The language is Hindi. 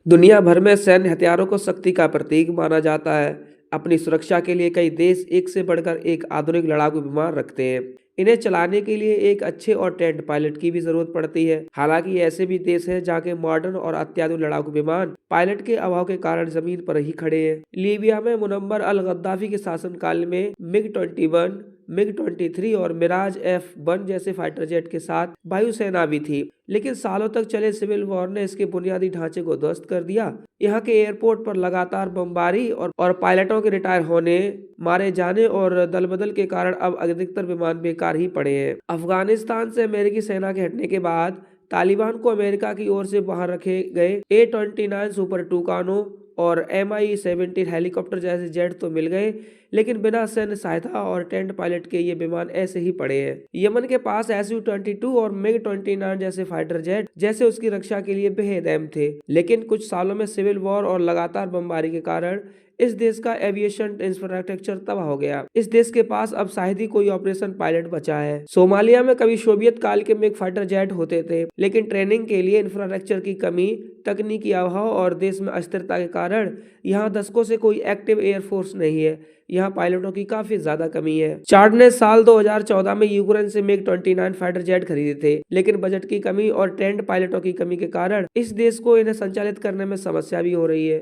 दुनिया भर में सैन्य हथियारों को शक्ति का प्रतीक माना जाता है। अपनी सुरक्षा के लिए कई देश एक से बढ़कर एक आधुनिक लड़ाकू विमान रखते हैं। इन्हें चलाने के लिए एक अच्छे और ट्रेंड पायलट की भी जरूरत पड़ती है। हालांकि ऐसे भी देश हैं जहाँ के मॉडर्न और अत्याधुनिक लड़ाकू विमान पायलट के अभाव के कारण जमीन पर ही खड़े हैं। लीबिया में मुनव्वर अल गद्दाफी के शासनकाल में मिग 21, मिग 23 और मिराज F1 जैसे फाइटर जेट के साथ वायुसेना भी थी, लेकिन सालों तक चले सिविल वॉर ने इसके बुनियादी ढांचे को ध्वस्त कर दिया। यहाँ के एयरपोर्ट पर लगातार बमबारी और पायलटों के रिटायर होने, मारे जाने और दल बदल के कारण अब अधिकतर विमान बेकार ही पड़े हैं। अफगानिस्तान से अमेरिकी सेना के हटने के बाद तालिबान को अमेरिका की ओर से बाहर रखे गए A-29 सुपर टूकानो और Mi-17 हेलीकॉप्टर जैसे जेट तो मिल गए, लेकिन बिना सैन्य सहायता और टेंट पायलट के ये विमान ऐसे ही पड़े हैं। यमन के पास Su-22 और मिग 29 जैसे फाइटर जेट जैसे उसकी रक्षा के लिए बेहद अहम थे, लेकिन कुछ सालों में सिविल वॉर और लगातार बमबारी के कारण इस देश का एविएशन इंफ्रास्ट्रक्चर तबाह हो गया। इस देश के पास अब शायद ही कोई ऑपरेशन पायलट बचा है। सोमालिया में कभी सोवियत काल के मिग फाइटर जेट होते थे, लेकिन ट्रेनिंग के लिए इंफ्रास्ट्रक्चर की कमी, तकनीकी अभाव और देश में अस्थिरता के कारण यहाँ दशकों से कोई एक्टिव एयरफोर्स नहीं है। यहाँ पायलटों की काफी ज्यादा कमी है। चार्ट ने साल 2014 में यूक्रेन से मिग 29 फाइटर जेट खरीदे थे, लेकिन बजट की कमी और ट्रेंड पायलटों की कमी के कारण इस देश को इन्हें संचालित करने में समस्या भी हो रही है।